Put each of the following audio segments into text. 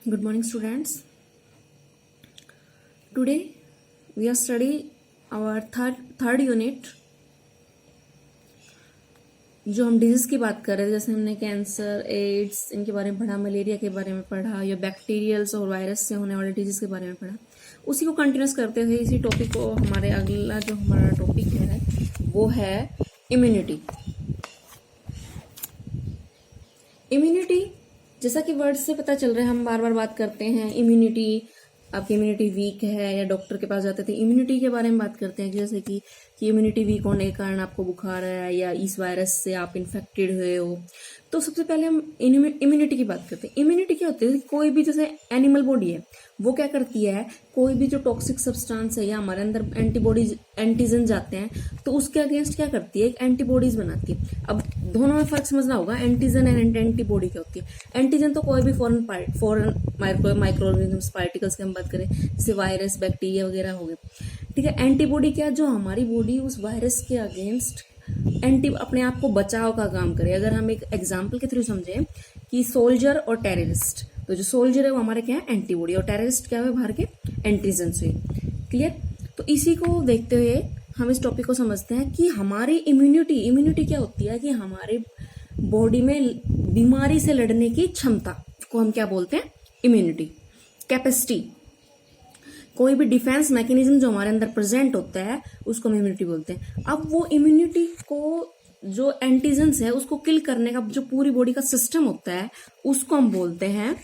Good morning, students. Today we are study our third unit. जो हम disease की बात कर रहे थे, जैसे हमने कैंसर, एड्स इनके बारे में पढ़ा, मलेरिया के बारे में पढ़ा, या बैक्टीरियल्स और वायरस से होने वाले डिजीज के बारे में पढ़ा, उसी को कंटिन्यूस करते हुए इसी टॉपिक को हमारे अगला जो हमारा टॉपिक है वो है इम्यूनिटी। इम्यूनिटी जैसा कि वर्ड से पता चल रहा है, हम बार बार बात करते हैं इम्यूनिटी, आपकी इम्यूनिटी वीक है, या डॉक्टर के पास जाते थे इम्यूनिटी के बारे में बात करते हैं, जैसे कि इम्यूनिटी वीक होने के कारण आपको बुखार है या इस वायरस से आप इन्फेक्टेड हुए हो। तो सबसे पहले हम इम्यूनिटी की बात करते हैं। इम्यूनिटी क्या होती है? कोई भी जैसे एनिमल बॉडी है वो क्या करती है, कोई भी जो टॉक्सिक सब्सटेंस है या हमारे अंदर एंटीबॉडीज एंटीजन जाते हैं तो उसके अगेंस्ट क्या करती है, एक एंटीबॉडीज बनाती है। अब दोनों में फर्क समझना होगा, एंटीजन एंड एंटीबॉडी क्या होती है। एंटीजन तो कोई भी फॉरेन माइक्रो ऑर्गेनिजम्स पार्टिकल्स की हम बात करें, जैसे वायरस, बैक्टीरिया वगैरह हो गए, ठीक है। एंटीबॉडी क्या, जो हमारी बॉडी उस वायरस के अगेंस्ट अपने आप को बचाव का काम करे। अगर हम एक एग्जाम्पल के थ्रू समझें कि सोल्जर और टेररिस्ट, तो जो सोल्जर है वो हमारे क्या है, एंटीबॉडी, और टेररिस्ट क्या है, बाहर के एंटीजन्स हुए। क्लियर? तो इसी को देखते हुए हम इस टॉपिक को समझते हैं कि हमारी इम्यूनिटी क्या होती है, कि हमारे बॉडी में बीमारी से लड़ने की क्षमता को हम क्या बोलते हैं, इम्यूनिटी, कैपेसिटी। कोई भी डिफेंस मैकेनिज्म जो हमारे अंदर प्रेजेंट होता है उसको हम इम्यूनिटी बोलते हैं। अब वो इम्यूनिटी को, जो एंटीजन्स है उसको किल करने का जो पूरी बॉडी का सिस्टम होता है उसको हम बोलते हैं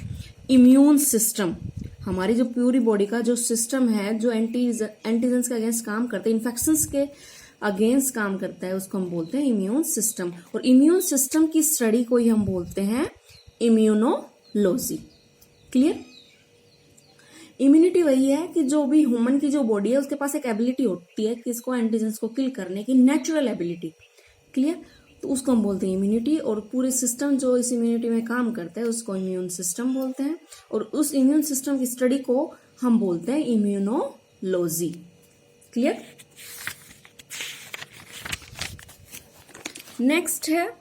इम्यून सिस्टम। हमारी जो पूरी बॉडी का जो सिस्टम है, जो एंटीजन्स के अगेंस्ट काम करता है, इन्फेक्शंस के अगेंस्ट काम करता है, उसको हम बोलते हैं इम्यून सिस्टम। और इम्यून सिस्टम की स्टडी को ही हम बोलते हैं इम्यूनोलॉजी। क्लियर? इम्यूनिटी वही है कि जो भी ह्यूमन की जो बॉडी है उसके पास एक एबिलिटी होती है किसको, एंटीजन्स को किल करने की, नेचुरल एबिलिटी। क्लियर? तो उसको हम बोलते हैं इम्यूनिटी, और पूरे सिस्टम जो इस इम्यूनिटी में काम करता है उसको इम्यून सिस्टम बोलते हैं, और उस इम्यून सिस्टम की स्टडी को हम बोलते हैं इम्यूनोलॉजी। क्लियर? नेक्स्ट है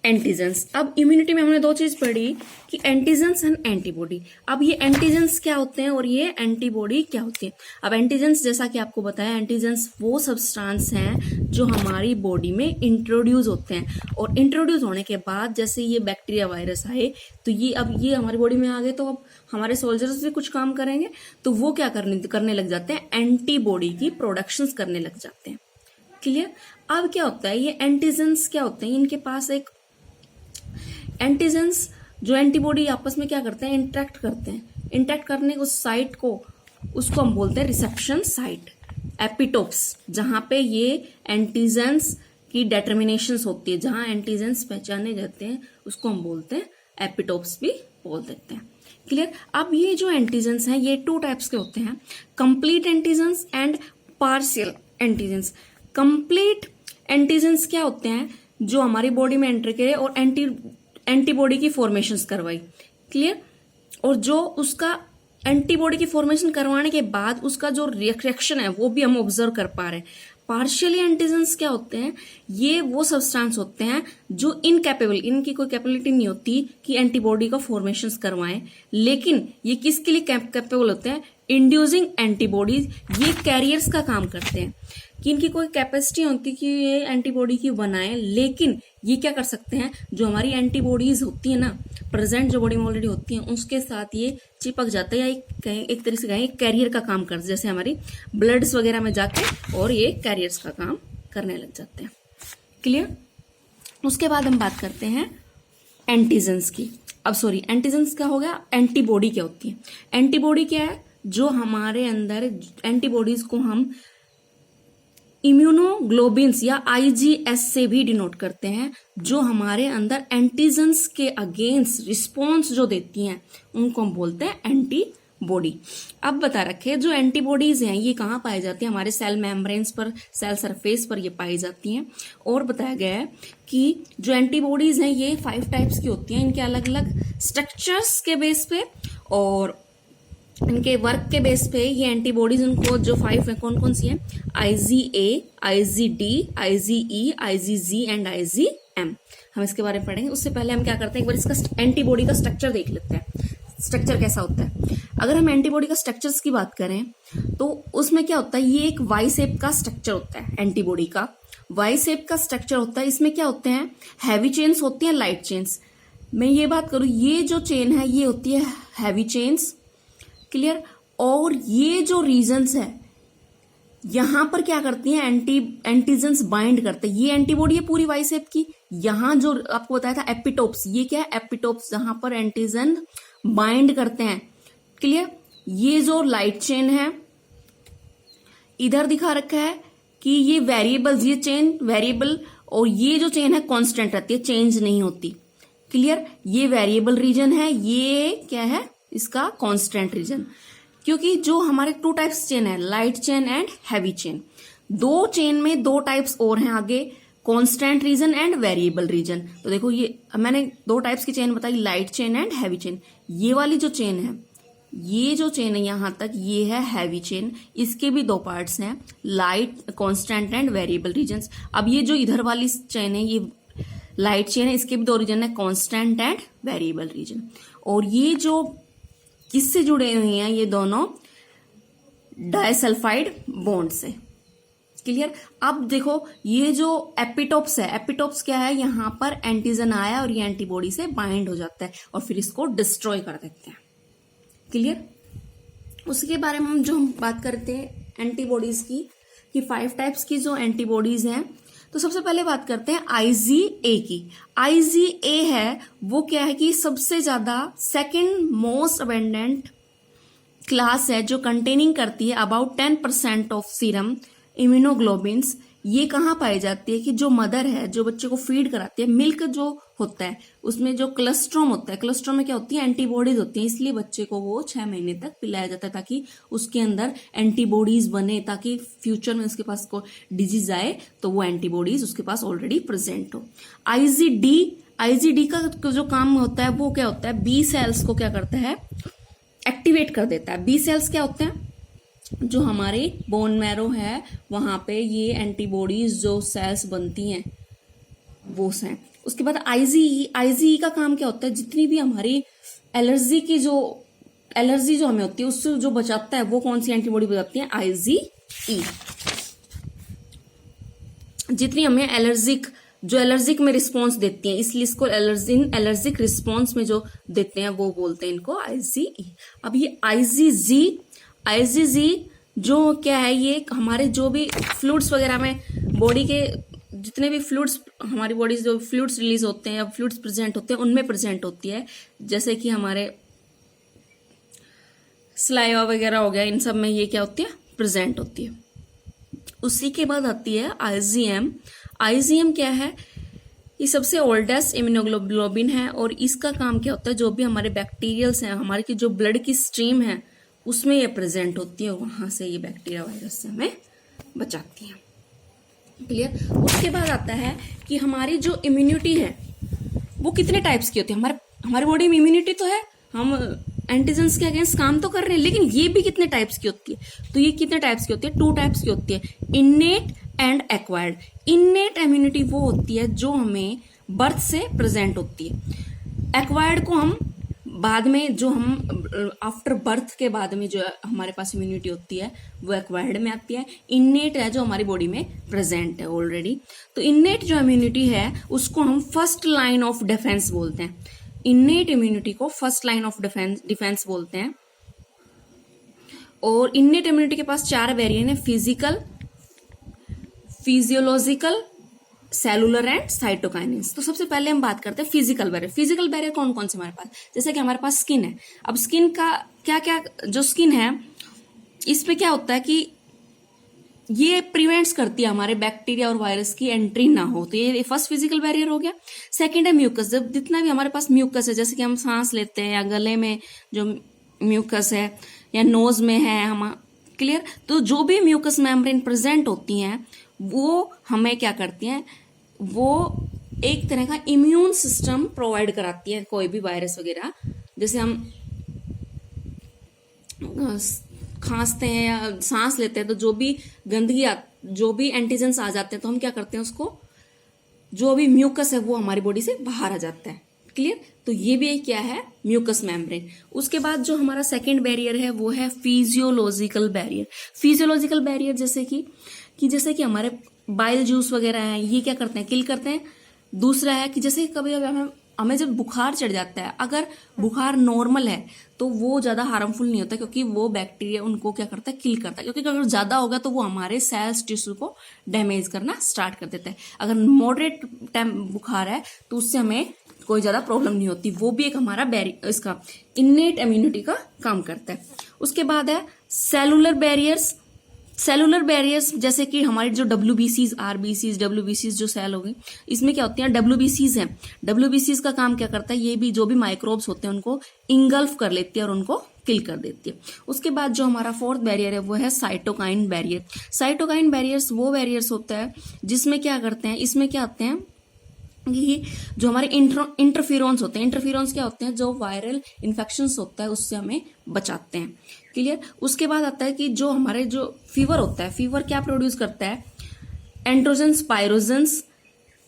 एंटीजन्स। अब इम्यूनिटी में हमने दो चीज पढ़ी कि एंटीजन्स एंड एंटीबॉडी। अब ये एंटीजन्स क्या होते हैं और ये एंटीबॉडी क्या होती है। अब एंटीजन्स, जैसा कि आपको बताया, एंटीजन्स वो सब्सटेंस हैं जो हमारी बॉडी में इंट्रोड्यूस होते हैं, और इंट्रोड्यूस होने के बाद जैसे ये बैक्टीरिया, वायरस आए तो ये अब ये हमारी बॉडी में आ गए, तो अब हमारे सोल्जर्स भी कुछ काम करेंगे, तो वो क्या करने लग जाते हैं, एंटीबॉडी की प्रोडक्शंस करने लग जाते हैं। क्लियर? अब क्या होता है, ये एंटीजन्स क्या होते हैं, इनके पास एक एंटीजन्स जो एंटीबॉडी आपस में क्या करते हैं, इंटरेक्ट करते हैं। इंटरेक्ट करने उस साइट को, उसको हम बोलते हैं रिसेप्शन साइट, एपिटोप्स, जहां पे ये एंटीजन्स की डिटर्मिनेशंस होती है, जहां एंटीजन्स पहचाने जाते हैं उसको हम बोलते हैं एपिटोप्स भी बोल देते हैं। क्लियर? अब ये जो एंटीजन्स हैं ये टू टाइप्स के होते हैं, complete antigens and partial antigens. Complete antigens क्या होते हैं, जो हमारी बॉडी में एंटर करे और एंटीबॉडी की फॉर्मेशंस करवाई। क्लियर? और जो उसका एंटीबॉडी की फॉर्मेशन करवाने के बाद उसका जो रिएक्शन है वो भी हम ऑब्जर्व कर पा रहे हैं। पार्शियली एंटीजन्स क्या होते हैं, ये वो सब्सटेंस होते हैं जो इनकैपेबल, इनकी कोई कैपेबिलिटी नहीं होती कि एंटीबॉडी का फॉर्मेशंस करवाएं, लेकिन ये किसके लिए कैपेबल होते हैं, इंड्यूसिंग एंटीबॉडीज। ये कैरियर्स का काम करते हैं कि इनकी कोई कैपेसिटी होती कि ये एंटीबॉडी की बनाएं, लेकिन ये क्या कर सकते हैं, जो हमारी एंटीबॉडीज होती है ना प्रेजेंट, जो बॉडी में ऑलरेडी होती हैं, उसके साथ ये चिपक जाता है, या एक तरह से कहें कैरियर का काम करते हैं, जैसे हमारी ब्लड्स वगैरह में जाके और ये कैरियर्स का काम करने लग जाते हैं। क्लियर? उसके बाद हम बात करते हैं एंटीजन्स की। अब सॉरी, एंटीजन्स क्या हो गया, एंटीबॉडी क्या होती है। एंटीबॉडी क्या है, जो हमारे अंदर एंटीबॉडीज को हम इम्यूनोग्लोबिन्स या आईजीएस से भी डिनोट करते हैं, जो हमारे अंदर एंटीजन्स के अगेंस्ट रिस्पॉन्स जो देती हैं उनको हम बोलते हैं एंटीबॉडी। अब बता रखे जो एंटीबॉडीज हैं ये कहाँ पाई जाती है, हमारे सेल मेम्ब्रेन्स पर, सेल सरफेस पर ये पाई जाती हैं। और बताया गया है कि जो एंटीबॉडीज हैं ये 5 टाइप्स की होती हैं, इनके अलग अलग स्ट्रक्चर्स के बेस पे और इनके वर्क के बेस पे ये एंटीबॉडीज, उनको जो 5 है कौन कौन सी है, IgA, IgD, IgE, IgG and IgM। हम इसके बारे में पढ़ेंगे। उससे पहले हम क्या करते हैं, एक बार इसका एंटीबॉडी का स्ट्रक्चर देख लेते हैं। स्ट्रक्चर कैसा होता है। अगर हम एंटीबॉडी का स्ट्रक्चर्स की बात करें तो उसमें क्या होता है, ये एक वाई शेप का स्ट्रक्चर होता है। एंटीबॉडी का वाई शेप का स्ट्रक्चर होता है। इसमें क्या होते हैं, हैवी चेन्स होती हैं, लाइट चेन्स। मैं ये बात करूं, ये जो चेन है ये होती है हैवी चेन्स, क्लियर। और ये जो रीजन्स है यहां पर क्या करती हैं, एंटीजन्स बाइंड करते हैं। ये एंटीबॉडी है पूरी वाई शेप की। यहां जो आपको बताया था एपिटोप्स, ये क्या है, एपिटोप्स, जहां पर एंटीजन बाइंड करते हैं, क्लियर। ये जो लाइट चेन है इधर दिखा रखा है कि ये वेरिएबल्स, ये चेन वेरिएबल, और ये जो चेन है कांस्टेंट रहती है, चेंज नहीं होती, क्लियर। ये वेरिएबल रीजन है, ये क्या है, इसका कांस्टेंट रीजन। क्योंकि जो हमारे टू टाइप्स चेन है, light chain and heavy chain, दो चेन में दो टाइप्स और हैं आगे, constant region and variable region. तो देखो ये मैंने दो टाइप्स की चेन बताई, light chain and heavy chain. ये वाली जो चेन है, ये जो चेन है यहां तक, ये है हैवी चेन। इसके भी दो पार्ट्स हैं, light, constant and variable regions. अब ये जो इधर वाली चेन है, ये लाइट चेन है, इसके भी दो रीजन है, कांस्टेंट एंड वेरिएबल रीजन। और ये जो किससे जुड़े हुए हैं, ये दोनों डाइसल्फाइड बॉन्ड से, क्लियर। अब देखो ये जो एपिटोप्स है, एपिटोप्स क्या है, यहां पर एंटीजन आया और ये एंटीबॉडी से बाइंड हो जाता है और फिर इसको डिस्ट्रॉय कर देते हैं, क्लियर। उसके बारे में हम बात करते हैं एंटीबॉडीज की, कि 5 टाइप्स की जो एंटीबॉडीज हैं। तो सबसे पहले बात करते हैं IgA की। IgA है वो क्या है कि सबसे ज्यादा सेकेंड मोस्ट अबेंडेंट क्लास है, जो कंटेनिंग करती है अबाउट 10% ऑफ सीरम इम्यूनोग्लोबिन्स। ये कहाँ पाई जाती है कि जो मदर है, जो बच्चे को फीड कराती है, मिल्क जो होता है उसमें जो कोलेस्ट्रॉम होता है, कोलेस्ट्रॉम में क्या होती है, एंटीबॉडीज होती है। इसलिए बच्चे को वो 6 महीने तक पिलाया जाता है ताकि उसके अंदर एंटीबॉडीज बने, ताकि फ्यूचर में उसके पास कोई डिजीज आए तो वो एंटीबॉडीज उसके पास ऑलरेडी प्रेजेंट हो। IgD का जो काम होता है वो क्या होता है, बी सेल्स को क्या करता है, एक्टिवेट कर देता है। बी सेल्स क्या होते हैं, जो हमारे बोन मैरो है वहां पे ये एंटीबॉडीज जो सेल्स बनती हैं वो हैं। उसके बाद आईजीई का काम क्या होता है, जितनी भी हमारी एलर्जी जो हमें होती है उससे जो बचाता है, वो कौन सी एंटीबॉडी बचाती है, IgE। जितनी हमें एलर्जिक में रिस्पॉन्स देती है, इसलिए इसको एलर्जिक रिस्पॉन्स में जो देते हैं वो बोलते हैं इनको IgE। अब ये IgG जो क्या है, ये हमारे जो भी फ्लूइड्स वगैरह में, बॉडी के जितने भी फ्लूइड्स, हमारी बॉडी से जो फ्लूइड्स रिलीज होते हैं या फ्लूइड्स प्रेजेंट होते हैं उनमें प्रेजेंट होती है। जैसे कि हमारे सलाइवा वगैरह हो गया, इन सब में ये क्या होती है, प्रेजेंट होती है। उसी के बाद आती है IgM। IgM क्या है, ये सबसे ओल्डेस्ट इम्यूनोग्लोबिन है और इसका काम क्या होता है, जो भी हमारे बैक्टीरियल्स हैं, हमारे की जो ब्लड की स्ट्रीम है उसमें ये प्रेजेंट होती है, वहां से ये बैक्टीरिया वायरस से हमें बचाती है, क्लियर। उसके बाद आता है कि हमारी जो इम्यूनिटी है वो कितने टाइप्स की होती है। हमारे बॉडी में इम्यूनिटी तो है, हम एंटीजेंस के अगेंस्ट काम तो कर रहे हैं, लेकिन ये भी कितने टाइप्स की होती है, तो ये कितने टाइप्स की होती है, 2 टाइप्स की होती है, innate and acquired. Innate immunity वो होती है जो हमें बर्थ से प्रेजेंट होती है। एक्वायर्ड को हम बाद में, जो हम आफ्टर बर्थ के बाद में जो हमारे पास इम्यूनिटी होती है वो एक्वायर्ड में आती है। इन्नेट है जो हमारी बॉडी में प्रेजेंट है ऑलरेडी। तो इन्नेट जो इम्यूनिटी है उसको हम फर्स्ट लाइन ऑफ डिफेंस बोलते हैं। इन्नेट इम्यूनिटी को फर्स्ट लाइन ऑफ डिफेंस बोलते हैं। और इन्नेट इम्यूनिटी के पास 4 वेरिएंट है, फिजिकल, फिजियोलॉजिकल, सेलुलर एंड साइटोकाइनेस। तो सबसे पहले हम बात करते हैं फिजिकल बैरियर। फिजिकल बैरियर कौन कौन से हमारे पास, जैसे कि हमारे पास स्किन है। अब स्किन का क्या क्या, जो स्किन है इस पे क्या होता है कि ये प्रिवेंट्स करती है हमारे बैक्टीरिया और वायरस की एंट्री ना हो, तो ये फर्स्ट फिजिकल बैरियर हो गया। सेकंड है म्यूकस। जब जितना भी हमारे पास म्यूकस है, जैसे कि हम सांस लेते हैं या गले में जो म्यूकस है या नोज में है हम, क्लियर। तो जो भी म्यूकस मेम्ब्रेन प्रेजेंट होती हैं वो हमें क्या करती हैं, वो एक तरह का इम्यून सिस्टम प्रोवाइड कराती है। कोई भी वायरस वगैरह, जैसे हम खांसते हैं या सांस लेते हैं तो जो भी गंदगी, जो भी एंटीजेंस आ जाते हैं तो हम क्या करते हैं, उसको जो भी म्यूकस है वो हमारी बॉडी से बाहर आ जाता है, क्लियर। तो ये भी एक क्या है, म्यूकस मेम्ब्रेन। उसके बाद जो हमारा सेकेंड बैरियर है वो है फिजियोलॉजिकल बैरियर। फिजियोलॉजिकल बैरियर जैसे कि हमारे बाइल जूस वगैरह हैं, ये क्या करते हैं, किल करते हैं। दूसरा है कि जैसे कभी कभी हमें जब बुखार चढ़ जाता है, अगर बुखार नॉर्मल है तो वो ज्यादा हार्मफुल नहीं होता, क्योंकि वो बैक्टीरिया उनको क्या करता है, किल करता है। क्योंकि अगर ज्यादा होगा तो वो हमारे सेल्स टिश्यू को डैमेज करना स्टार्ट कर देता है। अगर मॉडरेट बुखार है तो उससे हमें कोई ज्यादा प्रॉब्लम नहीं होती। वो भी एक हमारा इसका इन्नेट इम्यूनिटी का काम करता है। उसके बाद है सेलुलर बैरियर्स। सेलुलर बैरियर्स जैसे कि हमारे जो WBCs, RBCs, WBCs जो सेल हो गए, इसमें क्या होती हैं, WBCs हैं। WBCs का काम क्या करता है, ये भी जो भी माइक्रोब्स होते हैं उनको इंगल्फ कर लेती है और उनको किल कर देती है। उसके बाद जो हमारा फोर्थ बैरियर है वो है साइटोकाइन बैरियर। साइटोकाइन बैरियर्स वो बैरियर्स होता है जिसमें क्या करते हैं, इसमें क्या आते हैं कि जो हमारे इंटरफेरोन्स होते हैं, इंटरफेरोन्स क्या होते हैं, जो वायरल इन्फेक्शंस होता है उससे हमें बचाते हैं। क्लियर। उसके बाद आता है कि जो हमारे जो फीवर होता है, फीवर क्या प्रोड्यूस करता है, एंड्रोजन्स पायरोजन्स,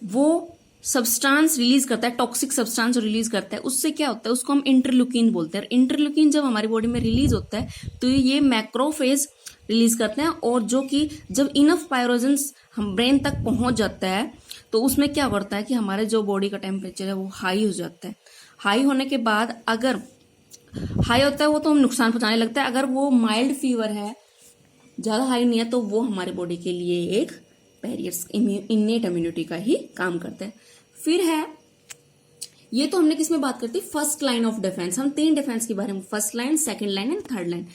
वो सब्सटेंस रिलीज करता है, टॉक्सिक सब्सटेंस रिलीज करता है। उससे क्या होता है, उसको हम इंटरल्यूकिन बोलते हैं। इंटरल्यूकिन जब हमारी बॉडी में रिलीज होता है तो ये मैक्रोफेज रिलीज करते हैं, और जो कि जब इनफ पायरोजन्स हम ब्रेन तक पहुंच जाता है तो उसमें क्या करता है कि हमारे जो बॉडी का टेम्परेचर है वो हाई हो जाता है। हाई होने के बाद अगर हाई होता है वो तो हम नुकसान पहुंचाने लगता है। अगर वो माइल्ड फीवर है, ज्यादा हाई नहीं है, तो वो हमारे बॉडी के लिए एक बैरियर्स, इन्नेट इम्यूनिटी का ही काम करता है। फिर है, ये तो हमने किसमें बात करती, फर्स्ट लाइन ऑफ डिफेंस। हम 3 डिफेंस के बारे में, first line, second line and third line.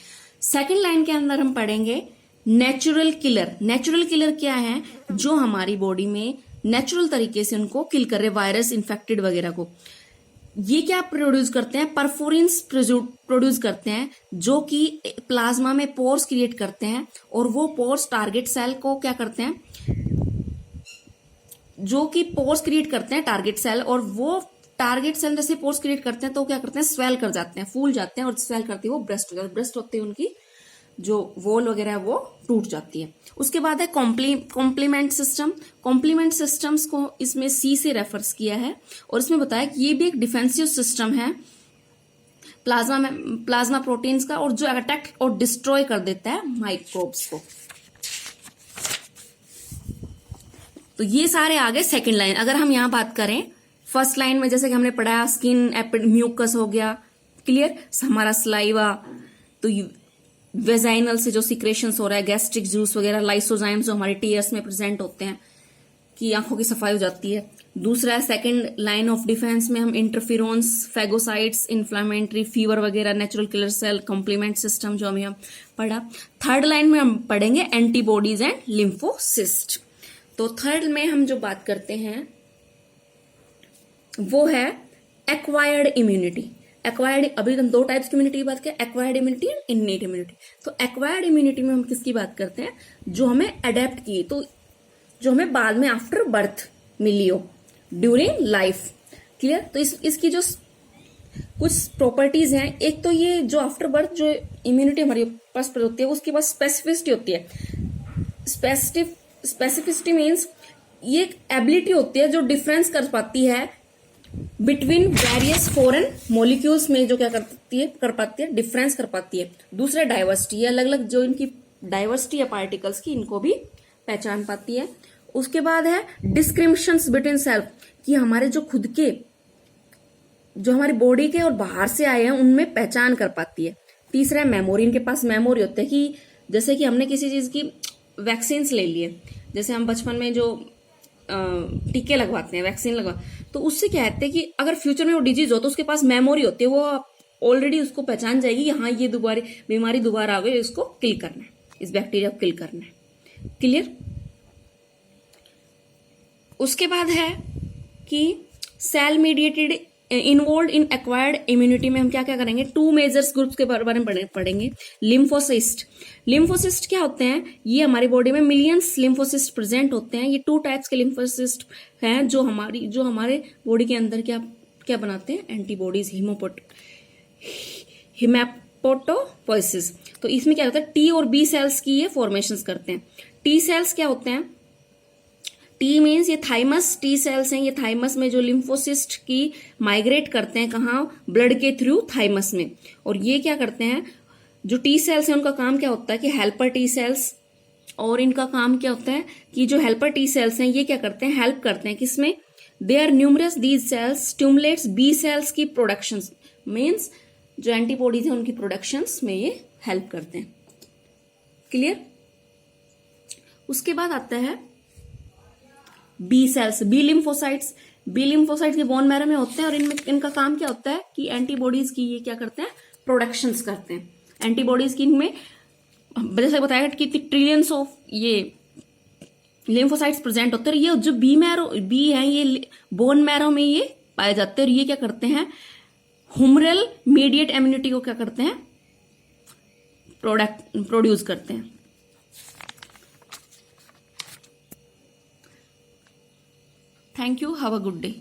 Second line के अंदर हम पढ़ेंगे नेचुरल किलर। नेचुरल किलर क्या है, जो हमारी बॉडी में नेचुरल तरीके से उनको किल कर रहे, वायरस इन्फेक्टेड वगैरह को। ये क्या प्रोड्यूस करते हैं, परफोरिन्स प्रोड्यूस करते हैं, जो कि प्लाज्मा में पोर्स क्रिएट करते हैं, और वो पोर्स टारगेट सेल को क्या करते हैं, जो कि पोर्स क्रिएट करते हैं टारगेट सेल, और वो टारगेट सेल जैसे पोर्स क्रिएट करते हैं तो क्या करते हैं, स्वेल कर जाते हैं, फूल जाते हैं, और स्वेल करती है वो ब्रेस्ट हो जाती है। ब्रेस्ट होती है उनकी जो वॉल वगैरह है वो टूट जाती है। उसके बाद है कॉम्प्लीमेंट सिस्टम। कॉम्प्लीमेंट सिस्टम्स को इसमें C से रेफर्स किया है, और इसमें बताया कि ये भी एक डिफेंसिव सिस्टम है प्लाज्मा प्रोटीन्स का, और जो अटैक और डिस्ट्रॉय कर देता है माइक्रोब्स को। तो ये सारे आगे सेकेंड लाइन। अगर हम यहां बात करें फर्स्ट लाइन में, जैसे कि हमने पढ़ा स्किन म्यूकस हो गया, क्लियर, हमारा स्लाइवा, तो वेजाइनल से जो सिक्रेशंस हो रहा है, गैस्ट्रिक जूस वगैरह, लाइसोजाइम्स जो हमारे टीयर्स में प्रेजेंट होते हैं, कि आंखों की सफाई हो जाती है। दूसरा है सेकंड लाइन ऑफ डिफेंस में हम इंटरफेरोन्स, फैगोसाइट्स, इन्फ्लामेटरी, फीवर वगैरह, natural killer cell, complement system जो हम पढ़ा। थर्ड लाइन में हम पढ़ेंगे एंटीबॉडीज एंड लिम्फोसिस्ट। तो थर्ड में हम जो बात करते हैं वो है एक्वायर्ड इम्यूनिटी। एक्वायर्ड, अभी हम 2 टाइप्स की इम्यूनिटी की बात करें, acquired immunity and innate immunity. तो एक्वायर्ड इम्यूनिटी में हम किसकी बात करते हैं, जो हमें अडेप्ट की, तो जो हमें बाद में आफ्टर बर्थ मिली हो, ड्यूरिंग लाइफ। क्लियर। तो इसकी जो कुछ प्रॉपर्टीज हैं, एक तो ये जो आफ्टर बर्थ जो इम्यूनिटी हमारे पास होती है उसके पास स्पेसिफिसिटी होती है। स्पेसिफिसिटी मीन्स ये एक एबिलिटी होती है जो डिफरेंस कर पाती है बिटवीन वेरियस फॉरेन मॉलिक्यूल्स में, जो क्या कर पाती है, डिफरेंस कर पाती है। दूसरा डाइवर्सिटी, ये अलग अलग जो इनकी डाइवर्सिटी है पार्टिकल्स की, इनको भी पहचान पाती है। उसके बाद है डिस्क्रिमिनेशंस बिटवीन सेल्फ, कि हमारे जो खुद के, जो हमारी बॉडी के और बाहर से आए हैं उनमें पहचान कर पाती है। तीसरा है मेमोरी, इनके पास मेमोरी होती है, कि जैसे कि हमने किसी चीज की वैक्सीन ले लिए, जैसे हम बचपन में जो टीके लगवाते हैं, वैक्सीन लगवा, तो उससे क्या कहते हैं कि अगर फ्यूचर में वो डिजीज हो तो उसके पास मेमोरी होती है, वो ऑलरेडी उसको पहचान जाएगी कि हाँ ये बीमारी दोबारा आ गई, इसको किल करना है, इस बैक्टीरिया को किल करना है। क्लियर। उसके बाद है कि cell mediated involve in acquired immunity में हम क्या क्या करेंगे, 2 मेजर्स ग्रुप्स के बारे में पढ़ेंगे। लिम्फोसिस्ट। लिम्फोसिस्ट क्या होते हैं, ये हमारी बॉडी में मिलियंस लिम्फोसिस्ट प्रेजेंट होते हैं। ये 2 टाइप्स के लिम्फोसिस्ट हैं जो हमारे बॉडी के अंदर क्या बनाते हैं, एंटीबॉडीज, हिमैपोटोपोइसिस। तो इसमें क्या होता है, T और B सेल्स की ये फॉर्मेशंस करते हैं। T सेल्स क्या होते हैं, टी मीन्स ये थाइमस टी सेल्स हैं, ये थाइमस में जो लिम्फोसिस्ट की माइग्रेट करते हैं कहाँ, ब्लड के थ्रू थाइमस में। और ये क्या करते हैं, जो टी सेल्स हैं उनका काम क्या होता है कि हेल्पर टी सेल्स, और इनका काम क्या होता है कि जो हेल्पर टी सेल्स हैं ये क्या करते हैं, हेल्प करते हैं किसमें, they are numerous these cells stimulates B cells की प्रोडक्शन, मीन्स जो एंटीबॉडीज हैं उनकी प्रोडक्शंस में ये हेल्प करते हैं। क्लियर। उसके बाद आता है B cells, B lymphocytes. B lymphocytes के बोन मैरो में होते हैं और इनमें इनका काम क्या होता है कि एंटीबॉडीज की ये क्या करते हैं, प्रोडक्शंस करते हैं। एंटीबॉडीज की इनमें जैसे बताया कि ट्रिलियंस ऑफ ये लिम्फोसाइट्स प्रेजेंट होते हैं। ये जो बी है ये बोन मैरो में ये पाए जाते हैं और ये क्या करते हैं, हुमरल मीडिएट इम्यूनिटी को क्या करते हैं, प्रोड्यूस करते हैं। Thank you, have a good day.